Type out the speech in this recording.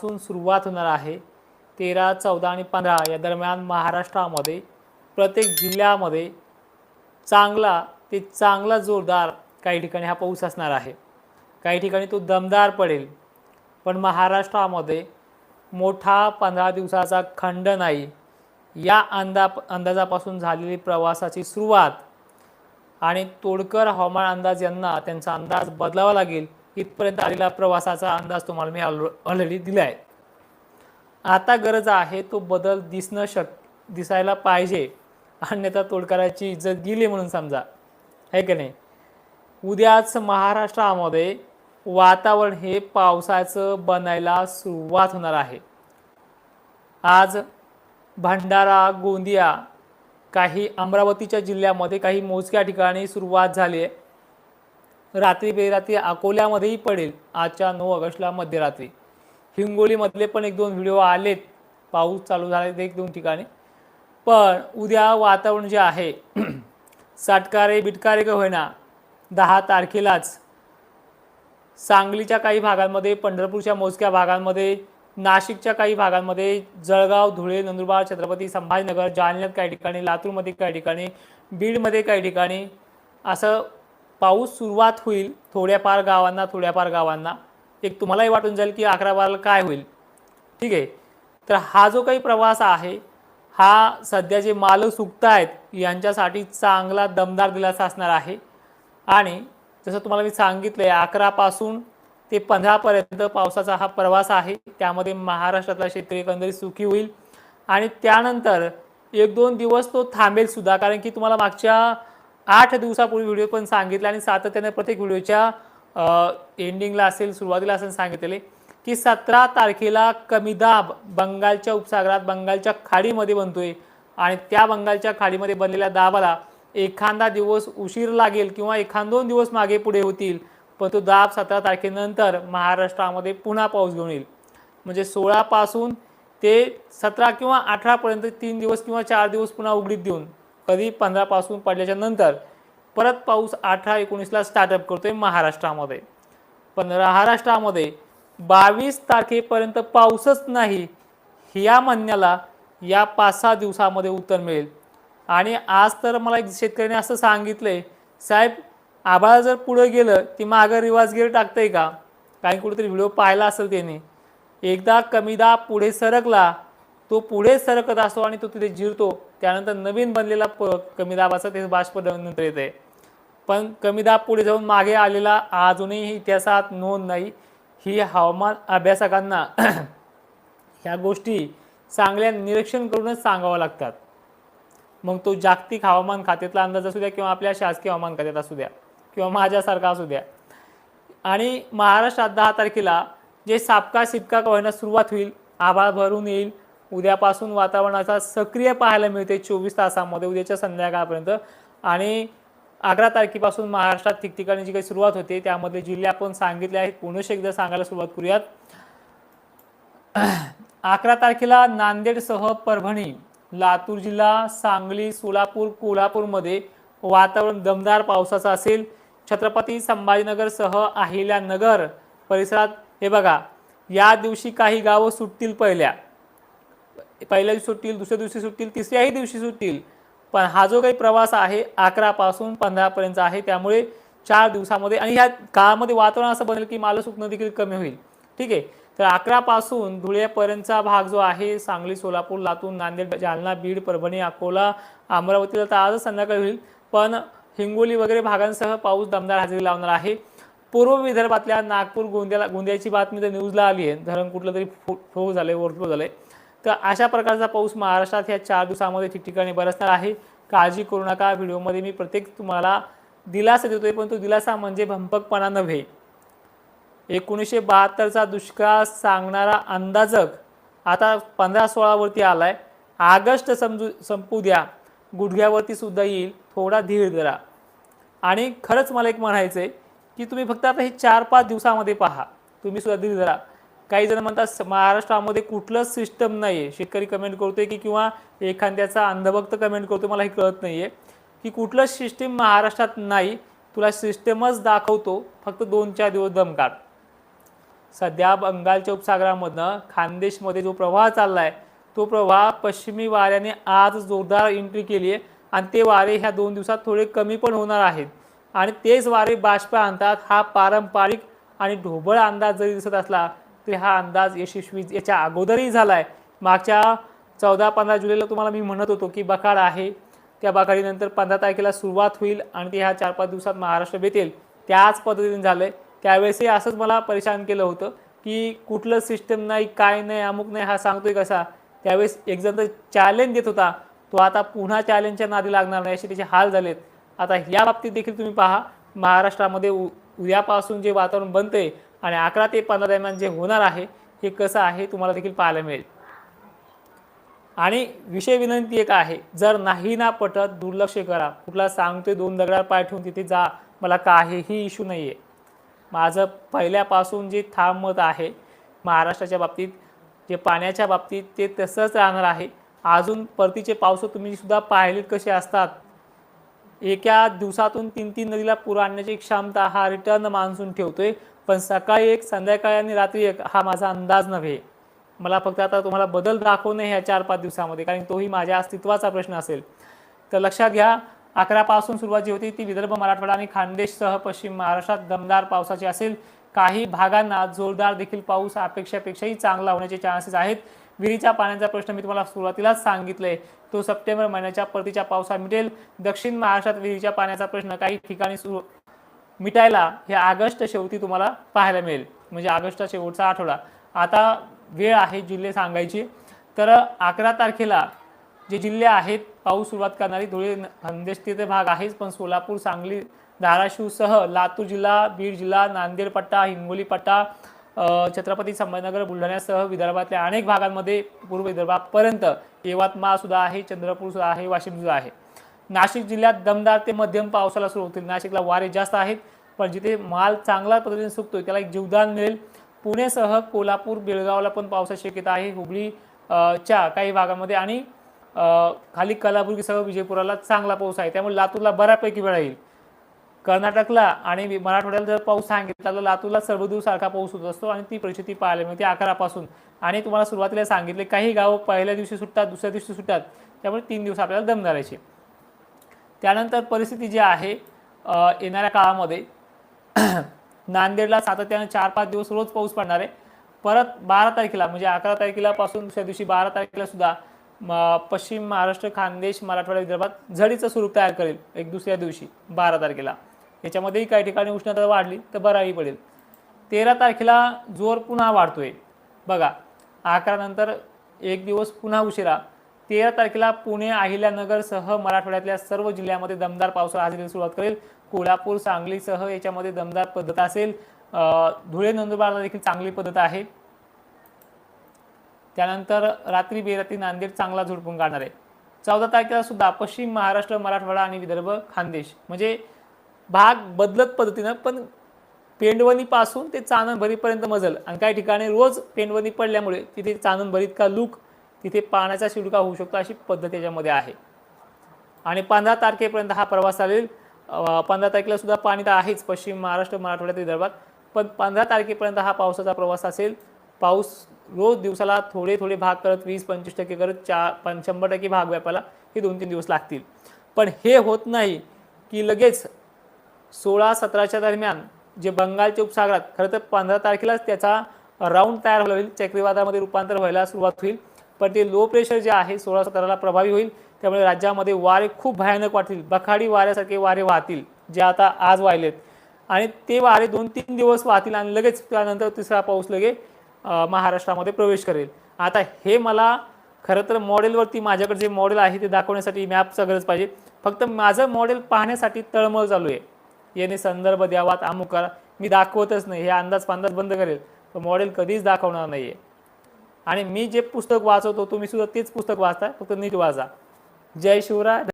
पासून सुरुवात होणार आहे। 13, 14 आणि 15 या दरम्यान महाराष्ट्रामध्ये प्रत्येक जिल्ह्यामध्ये चांगला ते चांगला जोरदार काही ठिकाणी हा पाऊस असणार आहे। काही ठिकाणी तो दमदार पडेल, पण महाराष्ट्रामध्ये मोठा 15 दिवसाचा खंड नाही। या अंदाजापासून झालेली प्रवासाची सुरुवात आणि तोडकर हवामान अंदाज यांना त्यांचा अंदाज बदलावा लागेल इथपर्यंत आलेला प्रवासाचा अंदाज तुम्हाला मी ऑलरेडी दिला आहे। आता गरज आहे तो बदल दिसायला पाहिजे, अन्यथा तोडकराची इज्जत गेली म्हणून समजा, आहे की नाही। उद्याच महाराष्ट्रामध्ये वातावरण हे पावसाचं बनायला सुरुवात होणार आहे। आज भंडारा, गोंदिया, काही अमरावतीच्या जिल्ह्यामध्ये काही मोजक्या ठिकाणी सुरुवात झाली आहे। रात्री बेरात्री अकोल्यामध्येही पडेल आजच्या 9 ऑगस्टला मध्यरात्री। हिंगोलीमधले पण 1-2 व्हिडिओ आलेत, पाऊस चालू झाले 1-2 ठिकाणी। पण उद्या वातावरण जे आहे साटकारे बिटकारे का होईना 10 तारखेलाच सांगलीच्या काही भागांमध्ये, पंढरपूरच्या मोजक्या भागांमध्ये, नाशिकच्या काही भागांमध्ये, जळगाव, धुळे, नंदुरबार, छत्रपती संभाजीनगर, जालन्यात काही ठिकाणी, लातूरमध्ये काही ठिकाणी, बीडमध्ये काही ठिकाणी असं पाऊस सुरुवात होईल। थोड्याफार गावांना एक तुम्हालाही वाटून जाईल की 11-12 काय होईल, ठीक आहे। तर हा जो काही प्रवास आहे हा सध्या जे माल सुकतायत यांच्यासाठी चांगला दमदार दिलासा असणार आहे। आणि जसं तुम्हाला मी सांगितलं 11 पासून ते 15 पर्यंत पावसाचा हा प्रवास आहे। त्यामध्ये महाराष्ट्रातला शेतकरी एकंदरीत सुखी होईल आणि त्यानंतर 1-2 दिवस तो थांबेल सुद्धा, कारण की तुम्हाला मागच्या 8 दिवसापूर्वी व्हिडिओ पण सांगितला आणि सातत्याने प्रत्येक व्हिडिओच्या एंडिंगला असेल सुरुवातीला असेल सांगितलेले की 17 तारखेला कमी दाब बंगालच्या उपसागरात बंगालच्या खाडीमध्ये बनतोय आणि त्या बंगालच्या खाडीमध्ये बनलेल्या दाबाला एखादा दिवस उशीर लागेल किंवा 1-2 दिवस मागे पुढे होतील, पण तो दाब 17 तारखेनंतर महाराष्ट्रामध्ये पुन्हा पाऊस घेऊन येईल। म्हणजे 16 पासून ते 17 किंवा 18 पर्यंत 3 दिवस किंवा 4 दिवस पुन्हा उघडीत देऊन कधी 15 पासून पडल्याच्या नंतर परत पाऊस 18-19ला स्टार्टअप करतोय महाराष्ट्रामध्ये। पण महाराष्ट्रामध्ये 22 तारखेपर्यंत पाऊसच नाही या म्हणण्याला या 5-6 दिवसामध्ये उत्तर मिळेल। आणि आज तर मला एक शेतकऱ्याने असं सांगितलंय, साहेब आभाळ जर पुढे गेलं ती मागं रिवाज गिअर टाकतंय का? काही कुठेतरी व्हिडिओ पाहिला असेल त्याने। एकदा कमी दाब पुढे सरकला तो पुढे सरकत असतो आणि तो तिथे जिरतो, त्यानंतर नवीन बनलेला कमी दाबाचा ते बाष्प नंतर येते। पण कमी दाब पुढे जाऊन मागे आलेला अजूनही इतिहासात नोंद नाही। ही हवामान अभ्यासकांना ह्या गोष्टी चांगल्या निरीक्षण करूनच सांगाव्या लागतात। मग तो जागतिक हवामान खात्यातला अंदाज असू द्या किंवा आपल्या शासकीय हवामान खात्यात असू द्या किंवा माझ्यासारखा असू द्या। आणि महाराष्ट्रात 10 तारखेला जे सापका शिपका होण्यास सुरुवात होईल, आभाळ भरून येईल। उद्यापासून वातावरणाचा सक्रिय पाहायला मिळते 24 तासांमध्ये उद्याच्या संध्याकाळपर्यंत। आणि 11 तारखेपासून महाराष्ट्रात ठिकठिकाणी जी काही सुरुवात होते त्यामध्ये जिल्हे आपण सांगितले आहेत, पुन्हा एकदा सांगायला सुरुवात करूयात। 11 तारखेला नांदेडसह परभणी, लातूर जिल्हा, सांगली, सोलापूर, कोल्हापूरमध्ये वातावरण दमदार पावसाचं असेल। छत्रपती संभाजीनगरसह अहिल्यानगर परिसरात हे बघा या दिवशी काही गावं सुटतील, पहिल्या दिवशी सुटतील, दुसऱ्या दिवशी सुटतील, तिसऱ्याही दिवशी सुटतील। पण हा जो काही प्रवास आहे 11 पासून 15 पर्यंत आहे, त्यामुळे 4 दिवसामध्ये आणि ह्या काळामध्ये वातावरण असं बनेल की माल सुकणं देखील कमी होईल, ठीक आहे। तर 11 पासून धुळेपर्यंतचा भाग जो आहे सांगली, सोलापूर, लातूर, नांदेड, जालना, बीड, परभणी, अकोला, अमरावतीला तर आजच संध्याकाळी होईल, पण हिंगोली वगैरे भागांसह पाऊस दमदार हजेरी लावणार आहे। पूर्व विदर्भातल्या नागपूर, गोंदियाची बातमी तर न्यूजला आली आहे, धरण कुठलं तरी फ्लो झालंय, ओव्हरफ्लो झालंय। तर अशा प्रकारचा पाऊस महाराष्ट्रात ह्या 4 दिवसामध्ये ठिकठिकाणी बरसणार आहे। काळजी करू नका, व्हिडिओमध्ये मी प्रत्येक तुम्हाला दिलासा देतोय, पण तो दिलासा म्हणजे भंपकपणा नव्हे। 1972चा दुष्काळ सांगणारा अंदाजक आता 15-16 वरती आलाय। ऑगस्ट संपू द्या, गुडघ्यावरती सुद्धा येईल, थोडा धीर धरा। आणि खरंच मला एक म्हणायचं आहे की तुम्ही फक्त आता हे 4-5 दिवसामध्ये पहा, तुम्ही सुद्धा धीर धरा। काही जण म्हणतात महाराष्ट्रामध्ये कुठलंच सिस्टम नाही आहे, शेतकरी कमेंट करतोय की किंवा एखाद्याचा अंधभक्त कमेंट करतोय, मला हे कळत नाही आहे की कुठलंच सिस्टीम महाराष्ट्रात नाही। तुला सिस्टमच दाखवतो, फक्त 2-4 दिवस दम काढ। सध्या बंगालच्या उपसागरामधनं खानदेशमध्ये जो प्रवाह चालला आहे तो प्रवाह पश्चिमी वाऱ्याने आज जोरदार एंट्री केली आहे आणि ते वारे ह्या 2 दिवसात थोडे कमी पण होणार आहेत आणि तेच वारे बाष्प आणतात। हा पारंपरिक आणि ढोबळ अंदाज जरी दिसत असला तरी हा अंदाज यशस्वी याच्या अगोदरही झाला आहे। मागच्या 14-15 जुलैला तुम्हाला मी म्हणत होतो की बखाड आहे, त्या बखाडीनंतर 15 तारखेला सुरुवात होईल आणि ते ह्या 4-5 दिवसात महाराष्ट्र बेतेल। त्याच पद्धतीने झालं आहे। त्यावेळेसही असंच मला परेशान केलं होतं की कुठलं सिस्टम नाही, काय नाही, अमुक नाही, हा सांगतोय कसा। त्यावेळेस एक जण तर चॅलेंज देत होता, तो आता पुन्हा चॅलेंजच्या नादी लागणार नाही असे त्याचे हाल झालेत। आता या बाबतीत देखील तुम्ही पहा, महाराष्ट्रामध्ये उद्यापासून जे वातावरण बनते आणि 11 ते 15 दरम्यान जे होणार आहे हे कसं आहे तुम्हाला देखील पाहायला मिळेल। आणि विषय विनंती एक आहे, जर नाही ना पटत दुर्लक्ष करा। कुठला सांगतोय 2 दगडावर पाय ठेवून तिथे जा, मला काहीही इश्यू नाही आहे। माझं पहिल्यापासून जे ठाम मत आहे महाराष्ट्राच्या बाबतीत, जे पाण्याच्या बाबतीत ते तसंच राहणार आहे। अजून परतीचे पाऊस तुम्ही सुद्धा पाहिलेत कसे असतात। एका दिवसातून 3-3 नदीला पूर आणण्याची क्षमता हा रिटर्न मान्सून ठेवतोय, पण सकाळी एक, संध्याकाळी आणि रात्री एक हा माझा अंदाज नव्हे। मला फक्त आता तुम्हाला बदल दाखवणे ह्या 4-5 दिवसामध्ये, कारण तोही माझ्या अस्तित्वाचा प्रश्न असेल। तर लक्षात घ्या, 11 पासून सुरुवात जी होती ती विदर्भ, मराठवाडा आणि खानदेशसह पश्चिम महाराष्ट्रात दमदार पावसाची असेल। काही भागांना जोरदार देखील पाऊस अपेक्षापेक्षाही चांगला होण्याचे चान्सेस आहेत। विहिरीच्या पाण्याचा प्रश्न मी तुम्हाला सुरुवातीलाच सांगितले, तो सप्टेंबर महिन्याच्या परतीच्या पावसात मिटेल। दक्षिण महाराष्ट्रात विहिरीच्या पाण्याचा प्रश्न काही ठिकाणी मिटायला हे ऑगस्ट शेवटी तुम्हाला पाहायला मिळेल, म्हणजे ऑगस्टचा शेवटचा आठवडा। आता वेळ आहे जिल्हे सांगायची, तर 11 तारखेला जे जिल्हे आहेत पाऊस सुरुवात करणारी, धुळे खानदेश ते भाग आहेच, पण सोलापूर, सांगली, धाराशिवसह लातूर जिल्हा, बीड जिल्हा, नांदेड पट्टा, हिंगोली पट्टा, छत्रपती संभाजीनगर, बुलढाण्यासह विदर्भातल्या अनेक भागांमध्ये पूर्व विदर्भापर्यंत, यवतमाळ सुद्धा आहे, चंद्रपूर सुद्धा आहे, वाशिम सुद्धा आहे। नाशिक जिल्ह्यात दमदार ते मध्यम पावसाला सुरू होतील। नाशिकला वारे जास्त आहेत, पण जिथे माल चांगल्या पद्धतीने सुकतोय त्याला एक जीवदान मिळेल। पुणेसह कोल्हापूर, बेळगावला पण पावसाची शक्यता आहे। हुबळीच्या काही भागांमध्ये आणि खाली कलबुर्गीसह विजयपुराला चांगला पाऊस आहे, त्यामुळे लातूरला बऱ्यापैकी वेळ येईल। कर्नाटकला आणि मराठवाड्याला जर पाऊस सांगितला तर लातूरला सर्वदूरसारखा पाऊस होत असतो आणि ती परिस्थिती पाहायला मिळते 11 पासून। आणि तुम्हाला सुरुवातीला सांगितले काही गाव पहिल्या दिवशी सुटतात, दुसऱ्या दिवशी सुटतात, त्यामुळे 3 दिवस आपल्याला दम धरायचे। त्यानंतर परिस्थिती जी आहे येणाऱ्या काळामध्ये नांदेडला सातत्याने 4-5 दिवस रोज पाऊस पडणार आहे। परत 12 तारखेला म्हणजे 11 तारखेला पासून दुसऱ्या दिवशी 12 तारखेला सुद्धा पश्चिम महाराष्ट्र, खानदेश, मराठवाडा, विदर्भात झडीचं स्वरूप तयार करेल एक दुसऱ्या दिवशी 12 तारखेला। याच्यामध्येही काही ठिकाणी उष्णता वाढली तर बराही पडेल। 13 तारखेला जोर पुन्हा वाढतोय बघा, 11 नंतर एक दिवस पुन्हा उशिरा। 13 तारखेला पुणे, अहिल्यानगरसह मराठवाड्यातल्या सर्व जिल्ह्यांमध्ये दमदार पावसाला हजेरी सुरुवात करेल। कोल्हापूर, सांगलीसह याच्यामध्ये दमदार पद्धत असेल। धुळे, नंदुरबारला देखील चांगली पद्धत आहे। त्यानंतर रात्री बेरात्री नांदेड चांगला झोडपून काढणार आहे। 14 तारखेला सुद्धा पश्चिम महाराष्ट्र, मराठवाडा आणि विदर्भ, खानदेश म्हणजे भाग बदलत पद्धतीनं, पण पेंडवणीपासून ते चांदणभरीपर्यंत मजल। आणि काही ठिकाणी रोज पेंडवणी पडल्यामुळे तिथे चांदणभरीत का लूक, तिथे पाण्याचा शिडका होऊ शकतो अशी पद्धत याच्यामध्ये आहे। आणि 15 तारखेपर्यंत हा प्रवास चालेल। 15 तारखेला सुद्धा पाणी तर आहेच पश्चिम महाराष्ट्र, मराठवाड्यात, विदर्भात, पण 15 तारखेपर्यंत हा पावसाचा प्रवास असेल। पाऊस रोज दिवसाला थोडे थोडे भाग करत 20-25% करत 100% भाग व्यापायला हे 2-3 दिवस लागतील। पण हे होत नाही की लगेच 16-17च्या दरम्यान जे बंगालच्या उपसागरात, खरं तर 15 तारखेलाच त्याचा राऊंड तयार होईल, चक्रीवादळामध्ये रूपांतर व्हायला सुरुवात होईल, पण ते लो प्रेशर जे आहे 16-17ला प्रभावी होईल। त्यामुळे राज्यामध्ये वारे खूप भयानक वाटतील, बखाडी वाऱ्यासारखे वारे वाहतील जे आता आज वाहिलेत, आणि ते वारे 2-3 दिवस वाहतील आणि लगेच त्यानंतर तिसरा पाऊस लगेच महाराष्ट्रामध्ये प्रवेश करेल। आता हे मला खरं तर मॉडेलवरती माझ्याकडे जे मॉडेल आहे ते दाखवण्यासाठी मॅपचा गरज पाहिजे, फक्त माझं मॉडेल पाहण्यासाठी तळमळ चालू आहे। याने संदर्भ द्यावात, अमुक करा, मी दाखवतच नाही, हे अंदाज बंद करेल, तर मॉडेल कधीच दाखवणार नाही आहे। आणि मी जे पुस्तक वाचवतो तुम्ही सुद्धा तेच पुस्तक वाचता, फक्त नीट वाचा। जय शिवराय।